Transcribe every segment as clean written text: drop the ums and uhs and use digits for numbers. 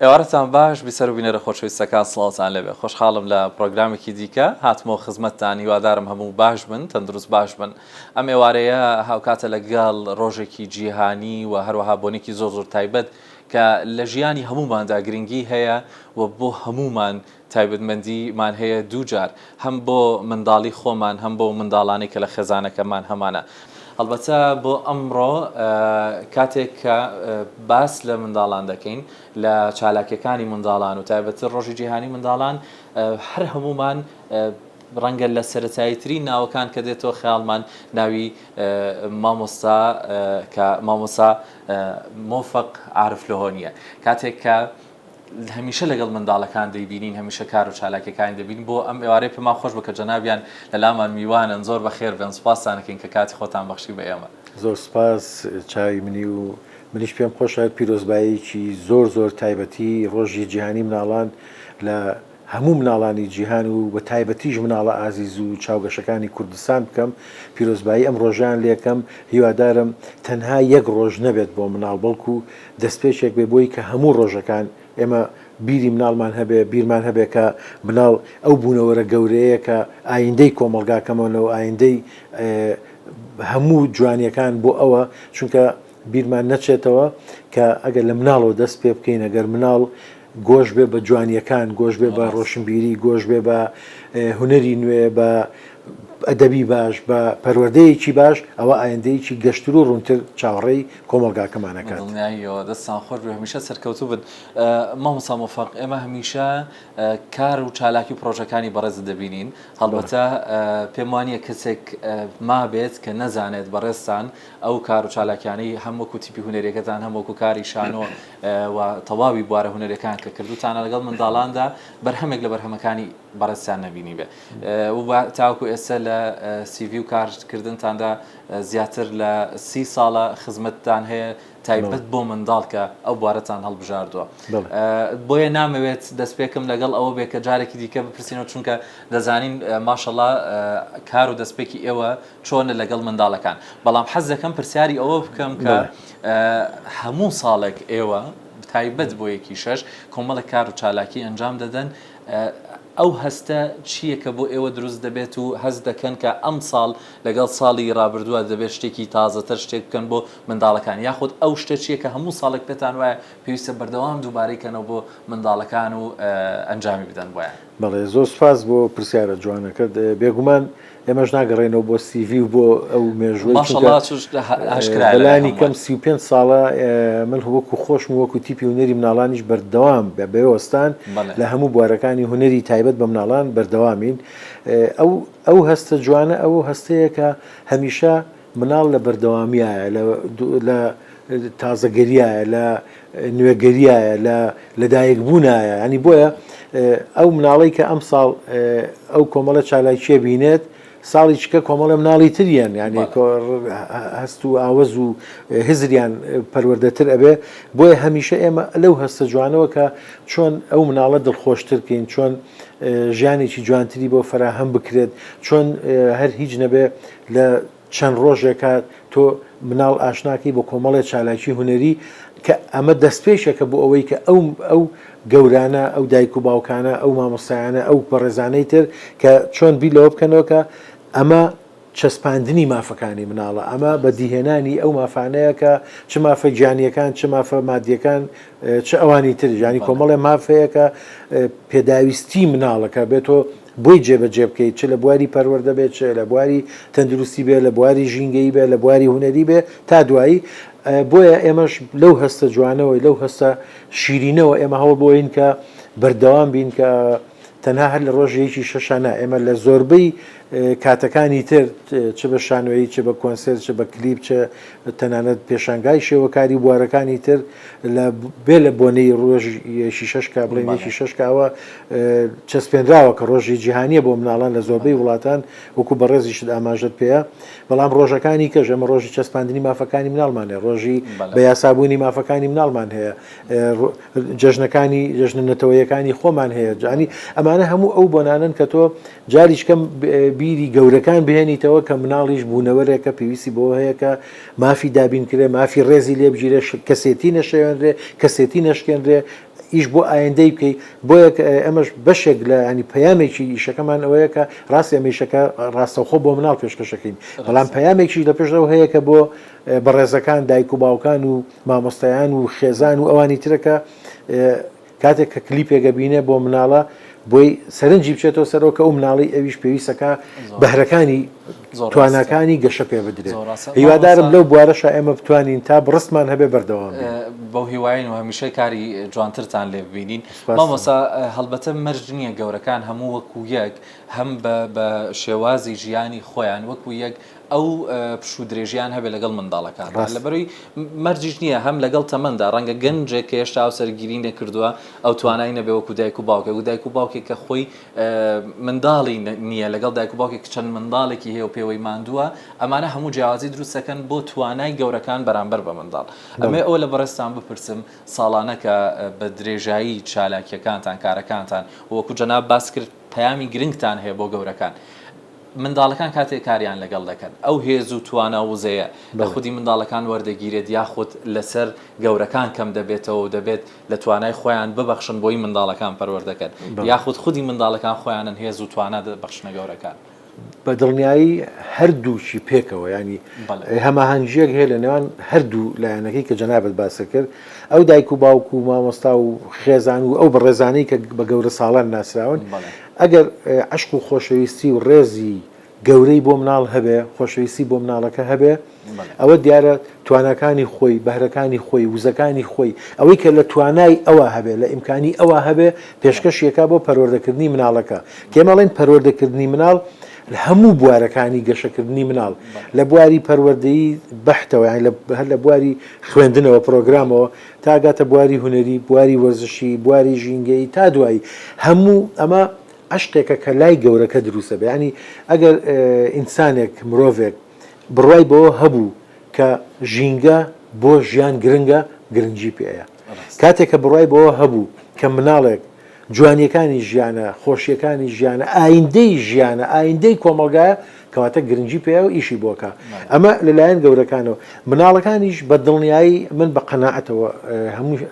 ئێوارەتان باش بیسەر و بینەرە خۆشەویستەکان سڵاوتان لەبێ خۆشحاڵم لە پرۆگرامێکی دیکە هاتمەوە خزمەتتان هیوادارم هەموو باش بن تەندروست باش بن ئەم ئێوارەیە هاوکاتە لەگەڵ ڕۆژێکی جیهانی و هەروەها بۆنێکی زۆر تایبەت کە لە ژیانی هەموماندا گرنگی هەیە و بۆ هەمومان تایبەتمەندیمان هەیە دووجار هەم بۆ منداڵی خۆمان هەم بۆ منداڵانی کە لە خێزانەکەمان هەمانە. هەڵبەتە بۆ ئەمڕۆ کاتێک کە باس لە منداڵان دەکەین لە چالاکیەکانی منداڵان و تایبەتر ڕۆژی جیهانی منداڵان هەر هەمومان ڕەنگە لە سەرەتاییترین ناوەکان کە دێتەوە خەیاڵمان ناوی مامۆستا کە مامۆستا مۆفق عارف لەهۆنیە کاتێک کە هەمیشە لەگەڵ منداڵەکان دەیبینین هەمیشە کار و چالاکیەکان دەبین بۆ ئەم ئێوارەی پێمان خۆش بکە جەنابیان لەلامان میوانن زۆر بەخێر بێن سوپاسان دەکەین کە کاتی خۆتان بەخشی بە ئێمە. زۆر سپاس چاوی منی و منیش پێم خۆشە پیرۆزباییکی زۆر تایبەتی ڕۆژی جیهانی مناڵان لە هەموو مناڵانی جیهان و بە تایبەتیش مناڵە ئازیز و چاوگەشەکانی کوردستان بکەم پیرۆزبایی ئەم ڕۆژان لێکەم هیوادارم تەنها یەک ڕۆژ نەبێت بۆ مناڵ بەڵکو دەستپێچێک بێ بۆی کە هەموو ڕۆژەکان ئێمە بیری مناڵمان هەبێ بیرمان هەبێ کە مناڵ ئەو بوونەوەرە گەورەیە کە ئایندەی کۆمەلگاکەمەوە ئایندەی هەموو جوانیەکان بۆ ئەوە چونکە بیرمان نەچێتەوە کە ئەگەر لە مناڵەوە دەست پێ بکەین ئەگەر مناڵ گۆش بێ بە جوانیەکان گۆش بێ بە ڕۆشنبیری گۆش بێ بە هونەری نوێ بە ئەدەبی باش بە پەروەردەیەکی باش ئەوە ئایندەیەکی گەشتر و ڕوونتر چاوەڕێی کۆمەلگاکەمانەکات. دڵنیاییەوە دەستان خۆش بێ هەمیشە سەرکەوتوو بن. مامۆستا مۆفەق ئێمە هەمیشە کار و چالاکی پرۆژەکانی بەڕێز دەبینین هەڵبەتە پێم وانییە کەسێک مابێت کە نەزانێت بەڕێستان ئەو کار و چالاکیانەی هەم وەکو تیپی هونەرێکەکان هەم وەکو کاری شانۆ و تەواوی بوارە هونەرەکان کە کردوتانە لەگەڵ منداڵاندا بەرهەمێک لە بەرهەمەکانی بەڕێستان نەبینی بێ و تاوکو ئێستا لە سیڤی و کارکردنتاندا زیاتر لە 30 ساڵە خزمەتتان هەیە تایبەت بۆ منداڵ کە ئەو بوارەتان هەڵبژاردووە بۆیە نامەوێت دەست پێکم لەگەڵ ئەوە بێ کە جارێکی دیکە بپرسینەوە چونکە دەزانین ماشەڵڵا کار و دەستپێکی ئێوە چۆنە لەگەڵ منداڵەکان بەڵام حەز دەکەم پرسیاری ئەوە بکەم کە هەموو ساڵێک ئێوە تایبەت بۆ یەکی شەش کۆمەڵە کار و چالاکی ئەنجام دەدەن ئەو هەستە چییە کە بۆ ئێوە دروست دەبێت و هەست دەکەن کە ئەم ساڵ لەگەڵ ساڵی ڕابردووە دەبێت شتێکی تازەتر شتێک بکەن بۆ منداڵەکان یاخود ئەو شتە چییە کە هەموو ساڵێک پێتان وایە پێویستە بەردەوام دووبارەیکەنەوە بۆ منداڵەکان و ئەنجامی بدەن بۆیان. بەڵێ زۆر سپاس بۆ پرسیارە جوانەکەت بێگومان ئێمەش ناگەڕێنەوە بۆ سیڤی و بۆ ئەو مێژوەیانی کەم 35 ساڵە من وەکو خۆشم وەکو تیپی هونەری مناڵانیش بەردەوام بەوەستان لە هەموو بوارەکانی هونەری تایبەت بە مناڵان بەردەوامین ئەو هەستە جوانە ئەو هەستەیە کە هەمیشە مناڵ لە بەردەوامیایە لە تازەگەریایە لە نوێگەریایە لە دایکبوونایە ینی بۆیە ئەو مناڵی کە ئەم ساڵ ئەو کۆمەڵە چالاکیە بینێت ساڵی چکە کۆمەڵە مناڵی تریان یعنی هەست و ئاوەز و هزریان پەروەردەتر ئەبێ بۆیە هەمیشە ئێمە لەو هەستە جوانەوە کە چۆن ئەو مناڵە دڵخۆشترکەین چۆن ژیانێکی جوانتری بۆ فەراهەم بکرێت چۆن هەر هیچ نەبێ لە چەند ڕۆژێکە تۆ مناڵ ئاشناکەی بۆ کۆمەڵی چالاکی هونەری کە ئەمە دەستپێشەکە بۆ ئەوەی کە ئەو گەورانە ئەو دایک و باوکانە ئەو مامۆستایانە ئەو بەڕێزانەی تر کە چۆن بیلەوە بکەنەوە کە ئەمە چەسپاندنی مافەکانی مناڵە ئەمە بەدیهێنانی ئەو مافانەیە کە چ مافە گیانیەکان چ مافە مادیەکان چ ئەوانی تر ژانی کۆمەڵێ مافەیە کە پێداویستی مناڵەکە بێتۆ بۆی جێبەجێ بکەیت چ لە بواری پەروەردە بێت چ لە بواری تەندروستی بێ لە بواری ژینگەی بێ لە بواری هونەری بێ تا دوایی بۆیە ئێمەش لەو هەستە جوانەوەی لەو هەستە شیرینەوە ئێمە هەوڵ بۆین کە بەردەوام بین کە تەنها هەر لە ڕۆژێکی شەشانە ئێمە لە زۆربەی کاتەکانی تر چ بە شانۆیی چ بە کۆنسرت چ بە کلیپ چ تەنانەت پێشانگای شێوەکاری بوارەکانی تر بێ لە بۆنەی ڕۆژی شەش کا بڵێنێکی شەش کاوە چەسپێنراوە کە ڕۆژی جیهانیە بۆ مناڵان لە زۆربەی وڵاتان وەکو بەڕێزیشت ئاماژەت پێەیە بەڵام ڕۆژەکانی کەژ ئەمە ڕۆژی چەسپاندنی مافەکانی مناڵمان هەیە ڕۆژی بە یاسابوونی مافەکانی مناڵمان هەیە جەژنەکانی جەژنە نەتەوەیەکانی خۆمان هەیە جانی ئەمانە هەموو ئەو بۆنانن کە تۆ جاریشکەم بیری گەورەکان بهێنیتەوە کە مناڵیش بوونەوەرێکە پێویستی بۆ هەیە کە مافی دابینکرێ مافی ڕێزی لێبگیرێ کەسێتی نەشێنرێ کەسێتی نەشکێنرێ ئیش بۆ ئایندەی بکەیت بۆیە ئەمەش بەشێک لە ینی پەیامێکی ئیشەکەمان ئەوەیە کە ڕاستی ئەمەیشەکە ڕاستەوخۆ بۆ مناڵ پێشکەشەکەین بەڵام پەیامێکی لە پێشەوە هەیە کە بۆ بەڕێزەکان دایک و باوکان و مامۆستایان و خێزان و ئەوانی ترەکە کاتێک کە کلیپێکە بینێ بۆ مناڵە بۆی سەرنجی بچێتەوە سەرەوە کە ئەو مناڵی ئەویش پێویستەکە بەهرەکانی توانەکانی گەشە پێ بدرێت هیوادارم لەو بوارەشە ئێمە بتوانین تا بڕستمان هەبێ بەردەوام بەو هیواین و هەمیشەی کاری جوانترتان لێ ببینین مامۆستا هەڵبەتە مەرج نییە گەورەکان هەموو وەکو یەک هەم بە شێوازی ژیانی خۆیان وەکو یەک ئەو پشوو درێژیان هەبێ لەگەڵ منداڵەکان لەبەرەوەی مەرجیش نییە هەم لەگەڵ تەمەندا ڕەنگە گەنجێک کە هێشتا و سەرگیری نەکردووە ئەو توانای نەبێ وەکو دایک و باوکێک و دایک و باوکێک کە خۆی منداڵی نییە لەگەڵ دایک و باوکێک چەند منداڵێکی هەیە و پێوەی ماندووە ئەمانە هەموو جیاوازی دروستەکەن بۆ توانای گەورەکان بەرامبەر بە منداڵ ئەمێ ئەوە لە بەڕێستان بپرسم ساڵانەکە بە درێژایی چالاکیەکانتان کارەکانتان وەکو جەناب باس کرد پەیامی گرنگتان هەیە بۆ گەورەکان منداڵەکان کاتێک کاریان لەگەڵ دەکەن ئەو هێز و توانە وزەیە لە خودی منداڵەکان وەردەگیرێت یاخود لەسەر گەورەکان کەم دەبێتەوە و دەبێت لە توانای خۆیان ببەخشن بۆی منداڵەکان پەروەردەکەن یاخود خودی منداڵەکان خۆیانن هێز و توانە دەبەخشنە گەورەکان بە دڵنیایی هەردووشی پێکەوە ینی هەماهەنگیەک هەیە لە نێوان هەردوو لایەنەکەی کە جەنابەت باسە کرد ئەو دایک و باوک و مامۆستا و خێزان و ئەو بەڕێزانەی کە بە گەورە ساڵان ناسراون ئەگەر عشق و خۆشەویستی و ڕێزی گەورەی بۆ مناڵ هەبێ خۆشەویستی بۆ مناڵەکە هەبێ ئەوە دیارە توانەکانی خۆی بەهرەکانی خۆی وزەکانی خۆی ئەوەی کە لە توانای ئەوە هەبێ لە ئیمکانی ئەوە هەبێ پێشکەشیەکە بۆ پەروەردەکردنی مناڵەکە کێمەڵێن پەروەردەکردنی مناڵ هەموو بوارەکانی گەشەکردنی مناڵ لە بواری پەروەردەیی بەحتەوە هەر لە بواری خوێندنەوە پرۆگرامەوە تا گاتە بواری هونەری بواری وەرزشی بواری ژینگەی تا دوایی هەموو ئەمە عشقێکە کە لای گەورەکە دروستە بێ ینی ئەگەر ئینسانێک مرۆڤێک بڕوای بەوە هەبوو کە ژینگە بۆ ژیان گرنگە گرنگی پێەیە کاتێک کە بڕوای بەوە هەبوو کە مناڵێک جوانیەکانی ژیانە خۆشیەکانی ژیانە ئایندەی ژیانە ئایندەی کۆمەلگایە کەواتە گرنگی پێ و ئیشی بۆکە ئەمە لەلایەن گەورەکانەوە مناڵەکانیش بە دڵنیایی من بە قەناعەتەوە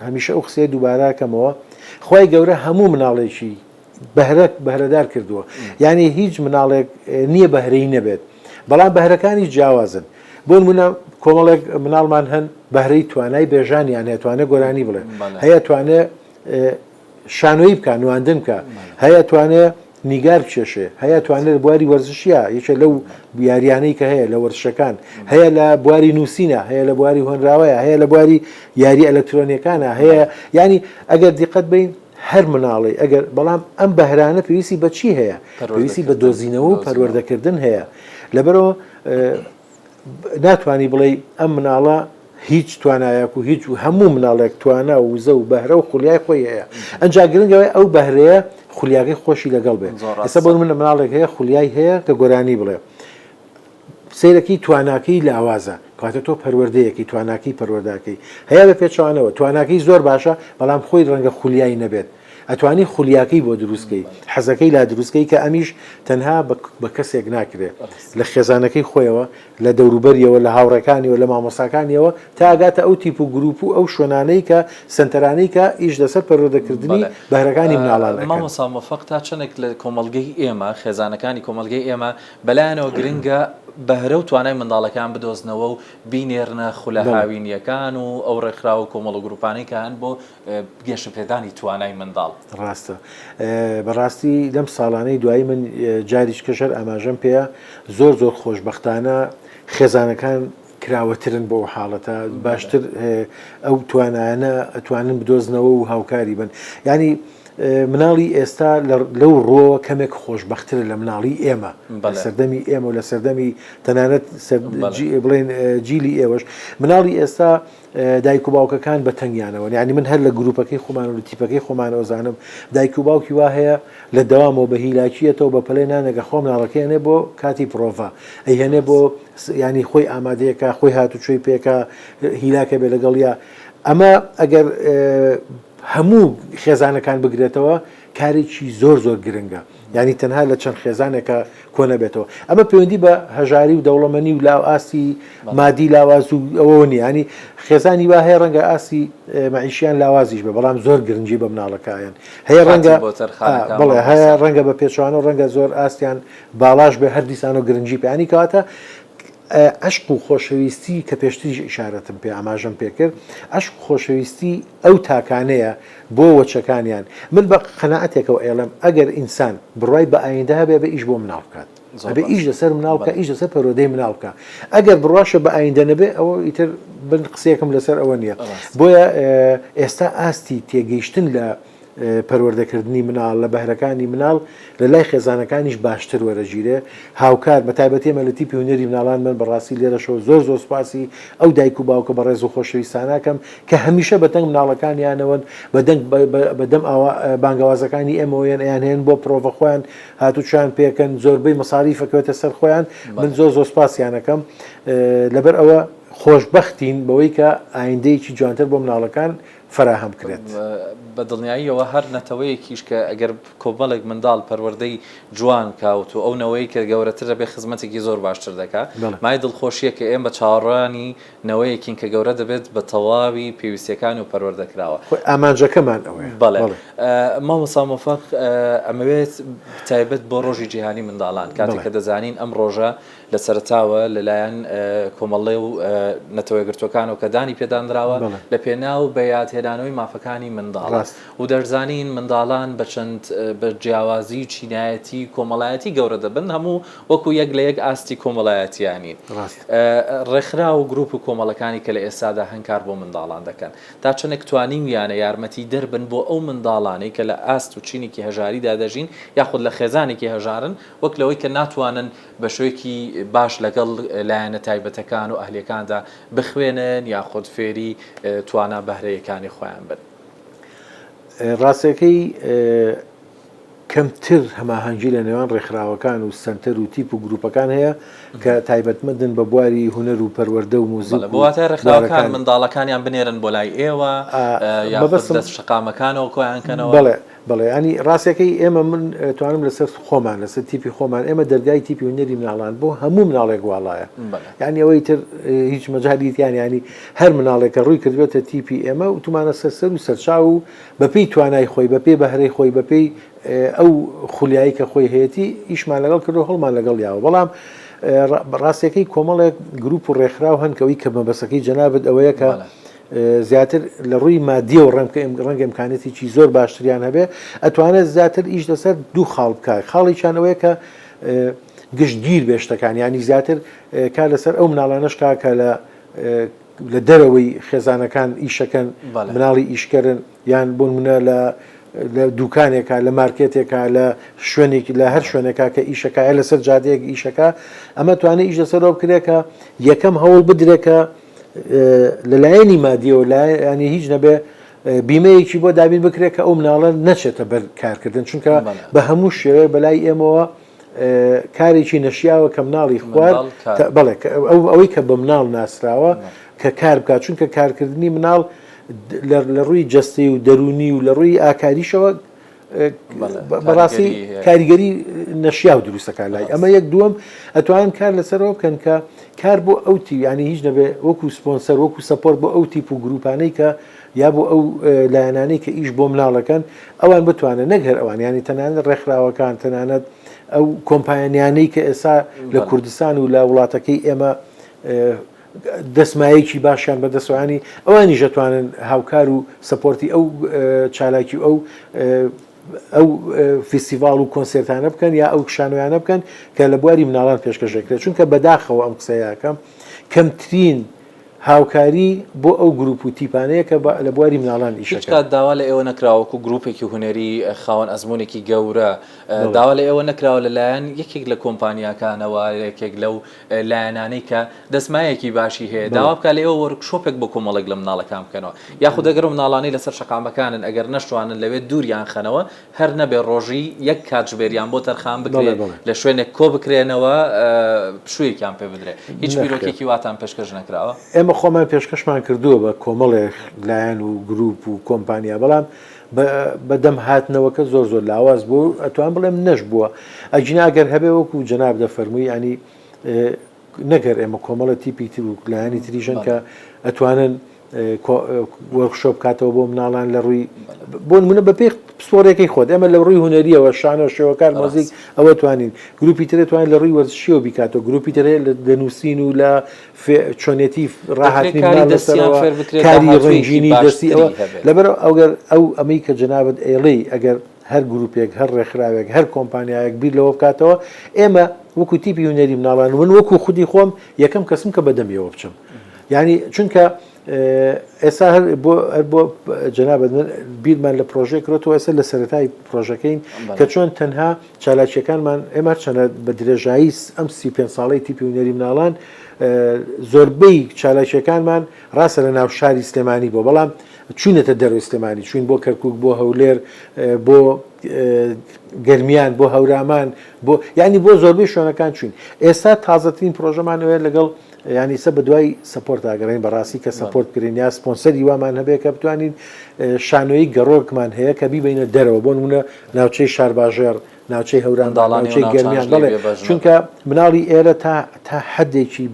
هەمیشە ئەو قسەیە دووباراکەمەوە خۆی گەورە هەموو مناڵێکی بەهرەدار کردووە یعنی هیچ مناڵێک نییە بەهرەی نەبێت بەڵام بەهرەکانی جیاوازن بۆ نمونە کۆمەڵێک مناڵمان هەن بەهرەی توانای بێژانیان هەیە توانێ گۆرانی بڵێ هەیە توانێ شانۆیی بکە نواندن بکە هەیە توانێ نیگار بچێشێ هەیە توانێت بواری وەرزشیە یەکێ لەو یاریانەی کە هەیە لە وەرزشەکان هەیە لە بواری نووسینە هەیە لە بواری هۆنراوەیە هەیە لە بواری یاری ئەلکترۆنیەکانە هەیە ینی ئەگەر دیقەت بین هەر مناڵی ئەگەر بەڵام ئەم بەهرانە پێویستی بە چی هەیە پێویستی بە دۆزینەوە و پەروەردەکردن هەیە لەبەرەوە ناتوانانی بڵێ ئەم مناڵە هیچ توانایەک و هیچ و هەموو مناڵێک توانە و وزە و بەهرە و خولیای خۆی هەیە ئەنجا گرنگەوەی ئەو بەهرەیە خولیاکەی خۆشی لەگەڵ بێت ئێستا بۆ منە مناڵێک هەیە خولیای هەیە کە گۆرانی بڵێ سیرەکەی تواناکەی لاوازە کاتە تۆ پەروەردەیەکی تواناکی پەروەرداکەی هەیە بە پێچوانەوە تواناکەی زۆر باشە بەڵام خۆی ڕەنگە خولیایی نەبێت ئەتوانی خولیاکەی بۆ دروستکەی حەزەکەی لا دروستکەی کە ئەمیش تەنها بە کەسێک ناکرێت لە خێزانەکەی خۆیەوە لە دەوروبەریەوە لە هاوڕەکانیەوە لە مامۆساکانیەوە تا ئاگاتە ئەو تیپ و گروپ و ئەو شوێنانەی کە سنتەرانەی کە ئیش لەسەر پەروەردەکردنی بەهرەکانی مناڵان مامۆستا مۆفەق تا چەندێک لە کۆمەڵگەی ئێمە خێزانەکانی کۆمەڵگەی ئێمە بەلایەنەوە گرنگە بەهرە و توانای منداڵەکان بدۆزنەوە و بینێرنە خولە هاوینیەکان و ئەو ڕێکخرا و کۆمەڵ و گروپانەی کە هەن بۆ گەشەپێدانی توانای منداڵ ڕاستە بەڕاستی لەم ساڵانەی دوایی من جاریش کەشەر ئاماژەم پێەیە زۆر زۆر خۆشبەختانە خێزانەکان کراوەترن بۆ حاڵەتە باشتر ئەو توانانە ئەتوانن بدۆزنەوە و هاوکاری بن ینی مناڵی ئێستا لەو ڕۆوە کەمێک خۆشبەخترە لە مناڵی ئێمە لە سەردەمی ئێمە و لە سەردەمی تەنانەت بڵێن جیلی ئێوەش مناڵی ئێستا دایک و باوکەکان بە تەنگیانەوە یعنی من هەر لە گروپەکەی خۆمان و لە تیپەکەی خۆمان ئەوزانم دایک و باوکی وا هەیە لە دەوامەوە بە هیلاکیەتەوە بە پەلەی نانەگە خۆ مناڵەکەی هەنێ بۆ کاتی پرۆڤا ئەی هەنێ بۆ ینی خۆی ئامادەیەکە خۆی هاتوچۆی پێکە هیلاکە بێ لەگەڵ یا ئەمە ئەگەر هەموو خێزانەکان بگرێتەوە کارێکی زۆر گرنگە ینی تەنها لە چەند خێزانێکە کۆنە بێتەوە ئەمە پەیوەندی بە هەژاری و دەوڵەمەنی و لاو ئاسی مادی لاواز و ئەوە نیە ینی خێزانی وا هەیە ڕەنگە ئاسی مەعیشیان لاوازیش بە بەڵام زۆر گرنگی بە مناڵەکەیان هەیە ڕەنگە بڵێ هەیە ڕەنگە بە پێچوانە و ڕەنگە زۆر ئاستیان باڵاش بێ هەر دیسان و گرنگی پێیانی کەواتە عشق و خۆشەویستی کە پێشتریش ئیشارەتم پێ ئاماژەم پێکرد عشق و خۆشەویستی ئەو تاکانەیە بۆ وەچەکانیان من بە قەناعەتێکەوە ئێڵم ئەگەر ئینسان بڕای بە ئایندە هەبێ بە ئیش بۆ مناڵ بکات ئەبێ ئیش لەسەر مناڵکە ئیش لەسەر پەرۆدەی مناڵکە ئەگەر بڕاشە بە ئایندە نەبێ ئەوە ئیتر بن قسەیەکم لەسەر ئەوە نییە بۆیە ئێستا ئاستی تێگەیشتن لە پەروەردەکردنی مناڵ لە بەهرەکانی مناڵ لە لای خێزانەکانیش باشتر وەرەگیرێ هاوکار بە تایبەتی ئێمە لە تیپی هونەری مناڵان من بەڕاستی لێرەشەوە زۆر سوپاسی ئەو دایک و باوکە بە ڕێز و خۆشەویستانەکەم کە هەمیشە بەدەنگ مناڵەکانیانەوەن بەدەم بانگەوازەکانی ئێمەوەیان ئەیانهێن بۆ پرۆڤە خۆیان هاتووچیان پێکەن زۆربەی مەساریفەکەوێتە سەر خۆیان من زۆر سوپاسیانەکەم لەبەر ئەوە خۆشبەختین بەوەی کە ئایندەیەکی جوانتر بۆ مناڵەکان فراهەم کرێت بە دڵنیاییەوە هەر نەتەوەیەکیش کە ئەگەر کۆمەڵێک منداڵ پەروەردەی جوان کاوت و ئەو نەوەی کە گەورەترە بێ خزمەتێکی زۆر باشتر دەکات مای دڵخۆشیە کە ئێمە بە چاوەڕانی نەوەیەکین کە گەورە دەبێت بە تەواوی پێویستیەکانی و پەروەردەکراوە ئامانجەکەمان ئەوەیە بەڵێ مامۆستا مۆفەق ئەمەوێت تایبەت بۆ ڕۆژی جیهانی منداڵان کاتێک کە دەزانین ئەم ڕۆژە لە سەرتاوە لەلایەن کۆمەڵێ و نەتەوەی گرتوەکانەوە کە دانی پێدانراوە لە پێناو بەیادهێنانەوەی مافەکانی منداڵ و دەرزانین منداڵان بە جیاوازی چینایەتی کۆمەڵایەتی گەورە دەبن هەموو وەکو یەک لە یەک ئاستی کۆمەڵایەتیانی ڕێکخرا و گروپ و کۆمەڵەکانی کە لە ئێستادا هەنکار بۆ منداڵان دەکەن تا چەندێک توانیم یانە یارمەتی دەربن بۆ ئەو منداڵانەی کە لە ئاست و چینێکی هەژاریدا دەژین یاخود لە خێزانێکی هەژارن وەک لەوەی کە ناتوانن بە شوێکی باش لەگەڵ لایەنە تایبەتەکان و ئەهلیەکاندا بخوێنن یاخود فێری توانە بەهرەیەکانی خۆیان بن ڕاستەکەی کەمتر هەماهەنگی لە نێوان ڕێکخراوەکان و سنتەر و تیپ و گروپەکان هەیە کە تایبەتمەندن بە بواری هونەر و پەروەردە و موزیک بواتە ڕێکخراوەکان منداڵەکانیان بنێرن بۆ لای ئێوە دەست شقامەکانەوە کۆیانکەنەوە بەڵێ ینی ڕاستەکەی ئێمە من توانم لەسەر خۆمان لەسەر تیپی خۆمان ئێمە دەرگای تیپی هونەری مناڵان بۆ هەموو مناڵێک واڵایە یعنی ئەوەی تر هیچ مەجالیتیان ینی هەر مناڵێکە ڕووی کردوێتە تیپی ئێمە و تومانە سەر و سەرچاو و بەپێی توانای خۆی بەپێی بەهرەی خۆی بەپێی ئەو خولیایی کە خۆی هەیەی ئیشمان لەگەڵ کردو هەڵمان لەگەڵ یاوە بەڵام ڕاستەکەی کۆمەڵێک گروپ و ڕێکخراو هەنکەوەی کە مەبەسەکەی جەنابەت ئەوەیە کە زیاتر لە ڕووی مادیە و ڕەنگە ئیمکانەتێکی زۆر باشتریان هەبێ ئەتوانێت زیاتر ئیش لەسەر دوو خاڵ بکات خاڵێکیان ئەوەیە کە گشتگیر بێ شتەکان ینی زیاتر کار لەسەر ئەو مناڵانەش کاکە لە دەرەوەی خێزانەکان ئیشەکەن مناڵی ئیشکردن یان بۆ نمونە لە دوکانێکە لە مارکێتێکە لە شوێنێکی لە هەر شوێنێکا کە ئیشەکە لەسەر جادەیەک ئیشەکە ئەمە توانێت ئیش لەسەرەوە بکرێکە یەکەم هەوڵ بدرێکە لەلایەنی مادیەوە ینی هیچ نەبێ بیمەیەکی بۆ دابین بکرێت کە ئەو مناڵە نەچێتە بەر کارکردن چونکە بە هەموو شێوەیە بەلای ئێمەوە کارێکی نەشیاوە کە مناڵی خوارد بەڵێ ئەوەی کە بە مناڵ ناسراوە کە کار بکات چونکە کارکردنی مناڵ لە ڕووی جەستی و دەرونی و لە ڕووی ئاکاریشەوە بەڕاستی کاریگەری نەشیا و دروستەکان لای ئەمە یەک دووەم ئەتوانن کار لەسەرەوە بکەن کە کار بۆ ئەو تی ینی هیچ نەبێ وەکو سپۆنسەر وەکو سەپۆرت بۆ ئەو تیپ و گروپانەی کە یا بۆ ئەو لایەنانەی کە ئیش بۆ مناڵەکەن ئەوان بتوانن نەگەر ئەوان ینی تەنانەت ڕێکخراوەکان تەنانەت ئەو کۆمپانیانەی کە ئێستا لە کوردستان و لە وڵاتەکەی ئێمە دەسمایەکی باشیان بەدەستوانی ئەوانی ژەتوانن هاوکار و سەپۆرتی ئەو چالاکی ئەو فیستیڤال و کۆنسێرتانە بکەن یا ئەو شانۆیانە بکەن کە لە بواری مناڵان پێشکەشەکرێت چونکە بەداخەوە ئەم قسەیەکەم کەمترین هاوکاری بۆ ئەو گروپ و تیپانەیە کە لە بواری مناڵان ئیشەکە کات داوا لە ئێوە نەکراوەکو گروپێکی هونەری خاوەن ئەزمونێکی گەورە داوا لە ئێوە نەکراوە لەلایەن یەکێک لە کۆمپانیاکانەوە یەکێک لەو لایەنانەی کە دەسمایەکی باشی هەیە داوا بکات لە ئێوە وەرکشۆپێک بۆ کۆمەڵێک لە مناڵەکان بکەنەوە یاخود ئەگەر مناڵانەی لەسەر شەقامەکانن ئەگەر نەشتوانن لەوێ دووریان خەنەوە هەر نەبێ ڕۆژی یەک کاتژمێریان بۆ تەرخان بکرێت لە شوێنێک کۆ بکرێنەوە پشوویەکیان پێ بدرێت هیچ بیرۆکێکی واتان پێشکەش نەکراوە ئێمە ئێمە خۆمان پێشکەشمان کردووە بە کۆمەڵێک لایەن و گروپ و کۆمپانیا بەڵام بەدەم هاتنەوەکە زۆر لاواز بوو ئەتوان بڵێم نەش بووە ئەجناگەر هەبێ وەکو جەناب دەفەرمووی ینی نەگەر ئێمە کۆمەڵە تیپی تر و لایەنی تریژن کە ئەتوانن وەرکشۆپ کاتەوە بۆ مناڵان لە ڕووی بۆ نمونە بە پێی پسپۆرێکی خۆت ئێمە لە ڕووی هونەریەوە شانە شێوەکار مۆزیک ئەوە توانین گروپی ترێت توانین لە ڕووی وەرزشیەوە بیکاتەوە گروپی ترێ لە دەنووسین و لە چۆنێتی ڕاهاتنی کاری ڕنجینی دەستی ئەوە لەبەر ئەو ئەمەی کە جەنابەت ئێڵەی ئەگەر هەر گروپێک هەر ڕێکخراوێک هەر کۆمپانیایەک بیر لەوە بکاتەوە ئێمە وەکو تیپی هونەری مناڵان من وەکو خودی خۆم یەکەم کەسم کە بەدەمیەوە بچم یعنی چونکە ئێستا هەر بۆ جەنابەت بیرمان لە پرۆژێک کرێتەوە ئێستا لە سەرەتای پرۆژەکەین کە چۆن تەنها چالاکیەکانمان ئێمە چەنە بە درێژایی ئەم 35 ساڵەی تیپی هونەری مناڵان زۆربەی چالاکیەکانمان ڕاستە لە ناو شاری سلێمانی بۆ بەڵام چوونەتە دەروی سلێمانی چوین بۆ کەرکووک بۆ هەولێر بۆ گەرمیان بۆ هەورامان بۆ ینی بۆ زۆربەی شوێنەکان چوین ئێستا تازەترین پرۆژەمانەوەیە لەگەڵ ینی سە بە دوای سپۆرت ئاگەڕین بەڕاستی کە سپۆرت کرین یا سپۆنسەری وامان هەبێ کە بتوانین شانۆیی گەڕۆکمان هەیە کە بیبینە دەرەوە بۆ نمونە ناوچەی شارباژێر ناوچەی هەوران ناوچەی گەرمیان بڵێ چونکە مناڵی ئێرە تا حەدێکی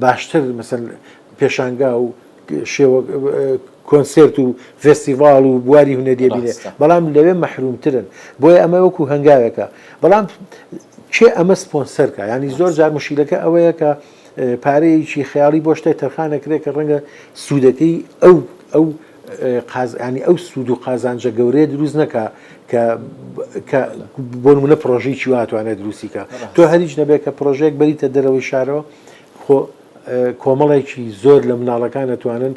باشتر مەسەن پێشانگا و شێوە کۆنسرت و فێستیڤال و بواری هونەریە بینێ بەڵام لەوێ مەحرومترن بۆیە ئەمە وەکو هەنگاوێکە بەڵام چێ ئەمە سپۆنسەرکە ینی زۆر جار مشکلەکە ئەوەیە کە پارەیەکی خەیاڵی بۆ شتێک تەرخانەکرێت کە ڕەنگە سوودەکەی ئەو سوود و قازانجە گەورەیە دروست نەکە کە بۆ نمونە پرۆژەیەکی واتوانێت دروستیکە تۆ هەریچ نەبێت کە پرۆژەیەک بەریتە دەرەوەی شارەوە کۆمەڵێکی زۆر لە مناڵەکان دەتوانن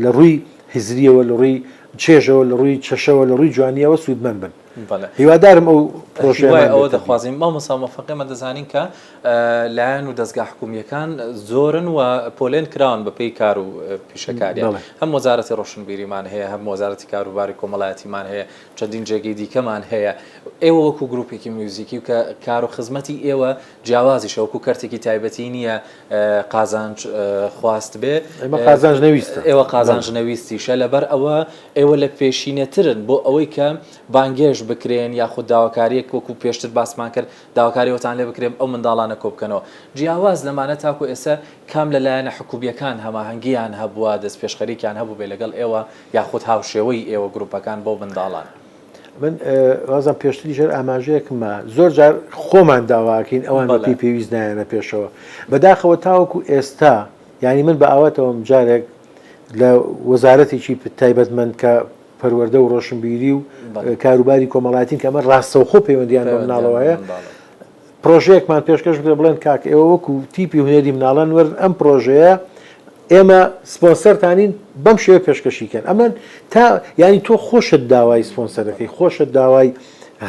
لە ڕووی هزریەوە لە ڕووی چێژەوە لە ڕووی چەشەوە لە ڕووی جوانیەوە سوودمەند بن هیوادارم ئەو ئەوە دەخوازیین مامۆستا مەفەقێمە دەزانین کە لایەن و دەستگا حکومیەکان زۆرن و پۆلێن کراون بە پێی کار و پیشەکاریان هەم وەزارەتی ڕۆشنبیریمان هەیە هەم وەزارەتی کاروباری کۆمەڵایەتیمان هەیە چەندین جێگەی دیکەمان هەیە ئێوە وەکو گروپێکی میوزیکی و کە کار و خزمەتی ئێوە جیاوازیشە وەکو کەرتێکی تایبەتی نییە قازانج خواست بێ قازانج نەویستە ئێوە قازانج نەویستیشە لەبەر ئەوە ئێوە لە پێشینەترن بۆ ئەوەی کە بانگێژ بکرێن یاخود داواکاریەک وەکو پێشتر باسمان کرد داواکاریەوەتان لێ بکرێن ئەو منداڵانە کۆبکەنەوە جیاواز لەمانە تاکو ئێستا کام لەلایەنە حکومیەکان هەماهەنگیان هەبووە دەست پێشخەریکیان هەبوو بێ لەگەڵ ئێوە یاخود هاوشێوەی ئێوە گروپەکان بۆ منداڵان من وازم پێشتری ژێر ئاماژەیەکمە زۆر جار خۆمان داواکەین ئەوان بەپی پێویست نایەنە پێشەوە بەداخەوە تاوەکو ئێستا ینی من بە ئاواتەوەم جارێک لە وەزارەتێکی تایبەتمەند کە پەروەردە و ڕۆشنبیری و کاروباری کۆمەڵایەتین کە ئەمە ڕاستەوخۆ پەیوەندیان بە مناڵەوەیە پرۆژەیەکمان پێشکەش بکرێ بڵێن کاک ئێوە وەکو تیپی هونەری مناڵان وەرن ئەم پرۆژەیە ئێمە سپۆنسەرتانین بەم شێوە پێشکەشیکەن ئەمە تا ینی تۆ خۆشت داوای سپۆنسەرەکەی خۆشت داوای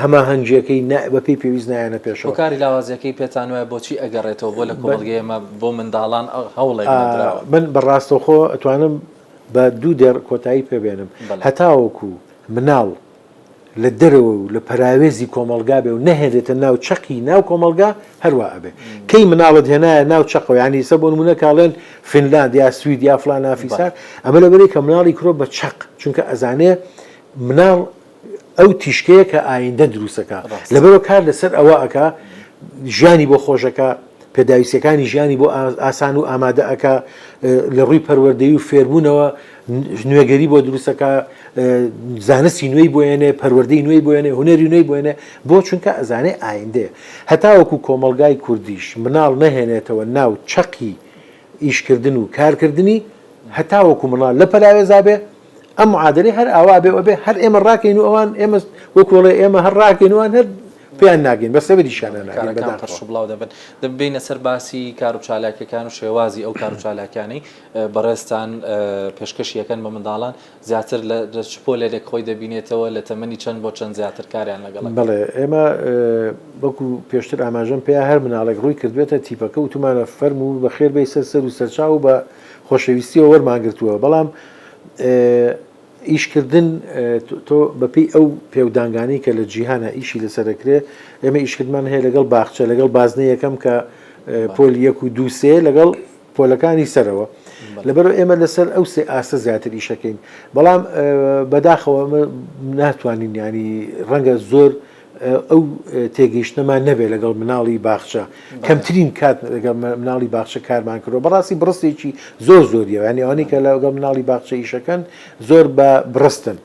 هەماهەنگیەکەی بەپی پێویست نایەنە پێشەوە کاری لاوازیەکەی پێتان وایە بۆچی ئەگەڕێتەوە بۆ لە کۆمەڵگەی ئێمە بۆ منداڵان هەوڵێک نەدراوە من بەڕاستەوخۆ ئەتوانم بە دوو دێر کۆتایی پێبێنم هەتاوەکو مناڵ لە دەرەوە و لە پەراوێزی کۆمەلگا بێ و نەهێنێتە ناو چەقی ناو کۆمەلگا هەروە ئەبێ کەی مناڵت هێنایە ناو چەقەوە ینی سە بۆ نمونە کاڵێن فینلاند یا سوید یا فلان ئافیسار ئەمە لەبەرەی کە مناڵی کرۆ بە چەق چونکە ئەزانێ مناڵ ئەو تیشکەیە کە ئایندە دروستەکە لەبەرەوە کار لەسەر ئەوە ئەکا ژیانی بۆ خۆشەکە پێداویستەکانی ژیانی بۆ ئاسان و ئامادە ئەکا لە ڕووی پەروەردەیی و فێربوونەوە نوێگەری بۆ دروستەکە زانستی نوێی بۆێنێ پەروەردەی نوێی بۆێنێ هونەری نوێی بۆێنێ بۆ چونکە ئەزانێ ئایندەیە هەتاوەکو کۆمەلگای کوردیش مناڵ نەهێنێتەوە ناو چەقی ئیشکردن و کارکردنی هەتاوەکو مناڵ لە پەراوێزا بێ ئەم معادلەی هەر ئاوا بێ ئەبێ هەر ئێمە ڕاکەین و ئەوان ئێمە وەکوڵێ ئێمە هەر ڕاکەین وان هەر پێیان ناگەین بەسە بەریشانە ناگەین پەرش بڵاو دەبن دەبینە سەر باسی کار و چالاکیەکان و شێوازی ئەو کار و چالاکیانەی بەڕێستان پێشکەشیەکەن بە منداڵان زیاتر لە چپۆلێک خۆی دەبینێتەوە لە تەمەنی چەند بۆ چەند زیاتر کاریان لەگەڵ بڵێ ئێمە وەکو پێشتر ئاماژەم پێیا هەر مناڵێک ڕووی کردوێتە تیپەکە و تومانە فەرم و بە خێر بەی سەر و سەرچاو و بە خۆشەویستیەوە وەرمانگرتووە بەڵام ئیشکردن تۆ بەپی ئەو پێودانگانی کە لە جیهانە ئیشی لەسەرەکرێ ئێمە ئیشکردمان هەیە لەگەڵ باخچە لەگەڵ بازنە یەکەم کە پۆلی 1 و 2 لەگەڵ پۆلەکانی سەرەوە لەبەرەوە ئێمە لەسەر ئەو سێ ئاسە زیاتر ئیشەکەین بەڵام بەداخەوە ناتوانین ینی ڕەنگە زۆر ئەو تێگەیشتنەمان نەبێت لەگەڵ مناڵی باخچە کەمترین کات لەگەڵ مناڵی باخچە کارمان کردەوە بەڕاستی بڕستێکی زۆر زۆریە ینی ئەوانەی کە لەگەڵ مناڵی باخچە ئیشەکەن زۆر بە بڕستن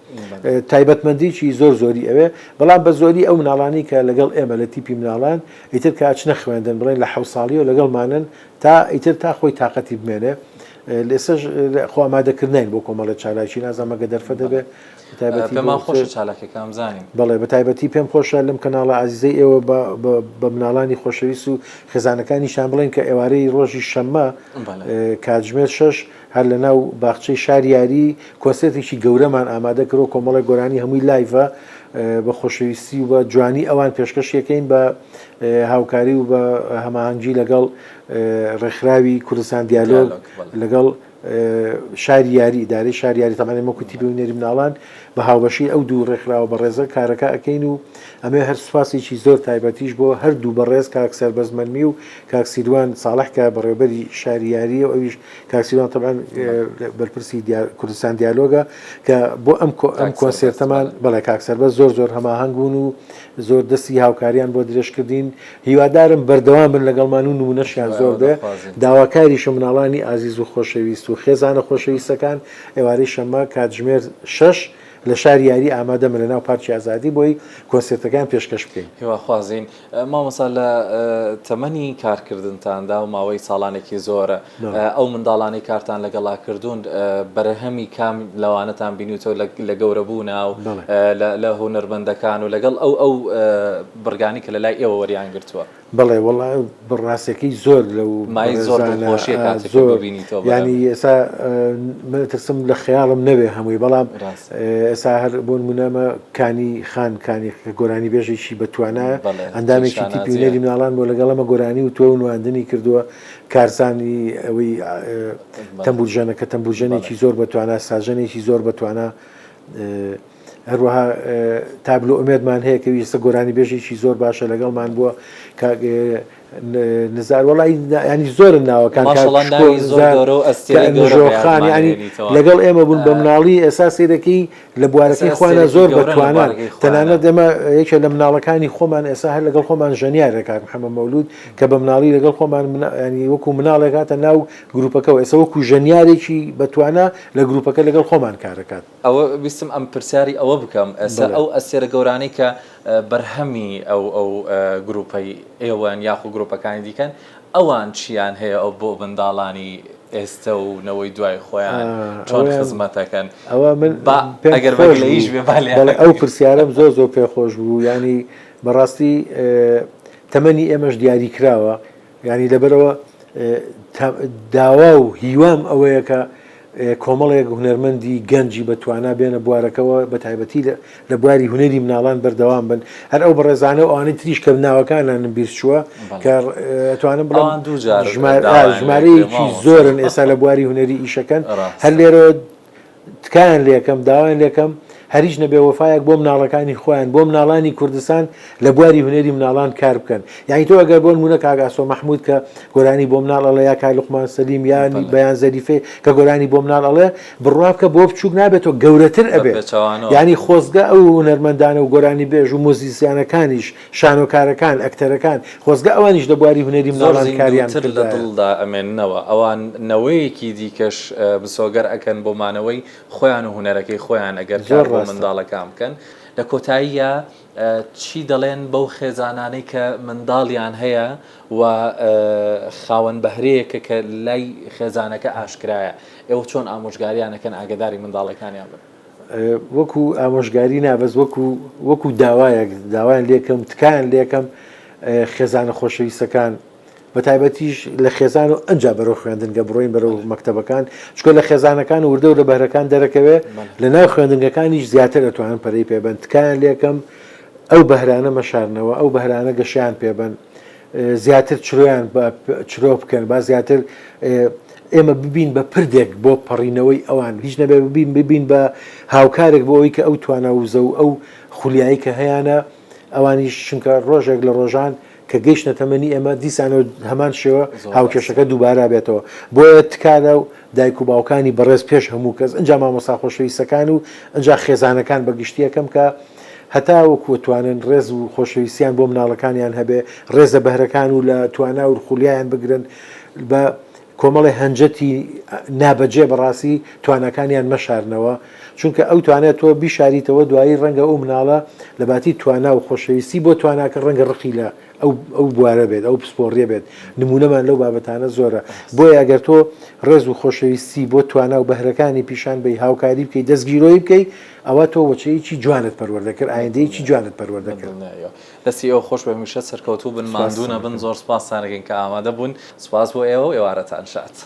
تایبەتمەندیی زۆر زۆری ئەوێ بەڵام بە زۆری ئەو مناڵانی کە لەگەڵ ئێمە لە تیپی مناڵان ئیتر کاچنە خوێندن بڵێن لە 7 ساڵی و لەگەڵمانن تا ئیتر تا خۆی تااقەتی بمێنێ لێسەر خۆ ئامادەکردنین بۆ کۆمەڵە چالاکی نازانمەگە دەرفە دەبێت پێمان خۆشە چالاکەکەم زانین بەڵێ بە تایبەتی پێم خۆشە لەم کەناڵە عزیزەی ئێوە بە مناڵانی خۆشەویست و خێزانەکانیشان بڵێن کە ئێوارەی ڕۆژی شەممە کاتژمێر 6 هەر لە ناو باخچەی شار یاری کۆنسێرتێکی گەورەمان ئامادە کردەوە کۆمەڵی گۆرانی هەمووی لایڤە بە خۆشەویستی و بە جوانی ئەوان پێشکەشیەکەین بە هاوکاری و بە هەماهەنگی لەگەڵ ڕێکخراوی کوردستان دیالۆگ لەگەڵ شاری یاری ئیدارەی شاری یاری تەمانێ مەکوتی بێنێری مناڵان بە هاوبەشی ئەو دوو ڕێکخراوە بە ڕێزە کارەکە ئەەکەین و ئەمێ هەر سوپاسێکی زۆر تایبەتیش بۆ هەردوو بەڕێز کاکسەر بەزمەنمی و کاکسیروان ساڵح کە بەڕێوەبەری شاری یاریە و ئەویش کاکسیروان تەبان بەرپرسی کوردستان دیالۆگە کە بۆ ئەم کۆنسێرتەمان بەڵێ کاکسەر بە زۆر هەماهەنگ بوون و زۆر دەستی هاوکاریان بۆ درێژکردین هیوادارم بەردەوام بن لەگەڵمان و نمونەشیان زۆر بێ داواکاریشە مناڵانی ئازیز و خۆشەویست و خێزانە خۆشەویستەکان ئێوارەی شەممە کاتژمێر 6 لە شاری یاری ئامادەمە لە ناو پارکی ئازادی بۆی کۆنسێرتەکان پێشکەش بکەین هیواخوازین مامۆستا لە تەمەنی کارکردنتاندا و ماوەی ساڵانێکی زۆرە ئەو منداڵانی کارتان لەگەڵا کردوون بەرەهەمی کام لەوانەتان بینیتەوە لە گەورەبوونا و لە هونەرمەندەکان و لەگەڵ ئەو بڕگانی کە لە لای ئێوە وەریان گرتووە بڵێ وڵا بڕاستەکەی زۆر لەو مای زۆر زۆر بینیتەوە ینی ئێستا ترسم لە خەیاڵم نەبێ هەمووی بەڵام ئێستا هەر بۆ نمونەمە کانی خانکانی گۆرانی بێژێکی بەتوانە ئەندامێکی تیپیونەری مناڵان بۆ لەگەڵەمە گۆرانی و تۆ نواندنی کردووە کارزانی ئەوەی تەمبورژەنەکە تەمبورژەنێکی زۆر بەتوانە ساژەنێکی زۆر بەتوانە هەروەها تابلو ئومێدمان هەیە کە ویستە گۆرانی بێژێکی زۆر باشە لەگەڵمان بووە نزار وڵی ینی زۆر ناوەکان ژۆخان ینی لەگەڵ ئێمە بوون بە مناڵی ئێسا سیرەکەی لە بوارەکەی خوانە زۆر بەتوانان تەنانەت ئێمە یەکێ لە مناڵەکانی خۆمان ئێسا هەر لەگەڵ خۆمان ژەنیارە کاک محەممەد مەولود کە بە مناڵی لەگەڵ خۆمان ینی وەکو مناڵێکاتە ناو گروپەکەەوە ئێستا وەکو ژەنیارێکی بەتوانە لە گروپەکە لەگەڵ خۆمان کارەکات ئەوە ویستم ئەم پرسیاری ئەوە بکەم ئێستا ئەو ئەسێرە گەورانی کە بەرهەمی ئەو گروپەی ئێوەن یاخو گروپەکانی دیکەن ئەوان چیان هەیە ئەو بۆ منداڵانی ئێستا و نەوەی دوای خۆیان چۆن خزمەتەکەن ئەوە من ئەگەر بەگلەیش بێ ئەو پرسیارم زۆر پێخۆش بوو ینی بەڕاستی تەمەنی ئێمەش دیاری کراوە ینی لەبەرەوە داوا و هیوام ئەوەیە کە کۆمەڵێک هونەرمەندی گەنجی بەتوانە بێنە بوارەکەەوە بە تایبەتی لە بواری هونەری مناڵان بەردەوام بن هەر ئەو بەڕێزانە و ئەوانەی تریش کە ناوەکانان بیرچووە کە ئەتوانم بڵم ژمارەیەکی زۆرن ئێستا لە بواری هونەری ئیشەکەن هەر لێرە تکایان لێکەم داوایان لێکەم هەریش نەبێ وەفایەک بۆ مناڵەکانی خۆیان بۆ مناڵانی کوردستان لە بواری هونەری مناڵان کار بکەن یانی تۆ ئەگەر بۆ نمونە کاگاسۆ مەحموود کە گۆرانی بۆ مناڵەڵە یا کای لوقمان سەلیم یانی بەیان زەریفێ کە گۆرانی بۆ مناڵەڵێ بڕوا بکە بۆ بچووک نابێتەوە گەورەتر ئەبێت ینی خۆزگە ئەو هونەرمەندانە و گۆرانی بێژ و مۆزیسیانەکانیش شانۆکارەکان ئەکتەرەکان خۆزگە ئەوانیش لە بواری هونەری مناڵان کاریان لە دڵدا ئەمێننەوە ئەوان نەوەیەکی دیکەش بسۆگەر ئەکەن بۆ مانەوەی خۆیان و هونەرەکەی خۆیان ئەگەر منداڵەکان بکەن لە کۆتاییە چی دەڵێن بەو خێزانانەی کە منداڵیان هەیە و خاوەن بەهرەیەکە کە لای خێزانەکە ئاشکرایە ئێوە چۆن ئامۆژگاریانەکەن ئاگداری منداڵەکانیان بن وەکو ئامۆژگاری نابەز وەکو داوایان لێکم تکایان لێکم خێزانە خۆشەویستەکان بە تایبەتیش لە خێزان و ئەنج بەرەو خوێندنگە بڕۆین بەرەو مەکتەبەکان چکۆ لە خێزانەکان و وردە و لە بەهرەکان دەرەکەوێ لە ناو خوێندنگەکانیش زیاتر دەتوانن پەرەی پێبن تکایان لێکم ئەو بەهرانە مەشارنەوە ئەو بەهرانە گەشیان پێبن زیاتر چرۆیان چرۆ بکەن با زیاتر ئێمە ببین بە پردێک بۆ پەڕینەوەی ئەوان هیچ نەبێ ببین بە هاوکارێک بۆ ئەوی کە ئەو توانە وزە و ئەو خولیایی کە هەیەە ئەوانیش چونکە ڕۆژێک لە ڕۆژان کە گەیشتە تەمەنی ئێمە دیسانەوە هەمان شێوە هاوکێشەکە دووبارە بێتەوە بۆیە تکایە و دایک و باوکانی بەڕێز پێش هەموو کەس ئەنجا مامۆستا خۆشەویستەکان و ئەنجا خێزانەکان بە گشتیەکەم کە هەتا وەکوتوانن ڕێز و خۆشەویستیان بۆ مناڵەکانیان هەبێ ڕێزە بەهرەکان و لە توانا و خولیایان بگرن بە کۆمەڵی هەنجەتی نابەجێ بەڕاستی توانەکانیان مەشارنەوە چونکە ئەو توانێت تۆ بیشاریتەوە دوایی ڕەنگە ئەو مناڵە لە باتی توانا و خۆشەویستی بۆ تواناکە ڕەنگە ڕقی لە ئەو بوارە بێت ئەو پسپۆڕیە بێت نمونەمان لەو بابەتانە زۆرە بۆیە ئەگەر تۆ ڕێز و خۆشەویستی بۆ توانا و بەهرەکانی پیشان بەی هاوکاری بکەیت دەستگیرۆی بکەیت ئەوە تۆ وەچەیەکی جوانت پەروەردەکرد ئایندەیەکی جوانت پەروەردەکرد دەستی ئەو خۆش بەمیشە سەرکەوتوو بن ماندوونە بن زۆر سپاس سانەکەین کە ئامادە بوون سپاس بۆ ئێوە ئێوارەتان شات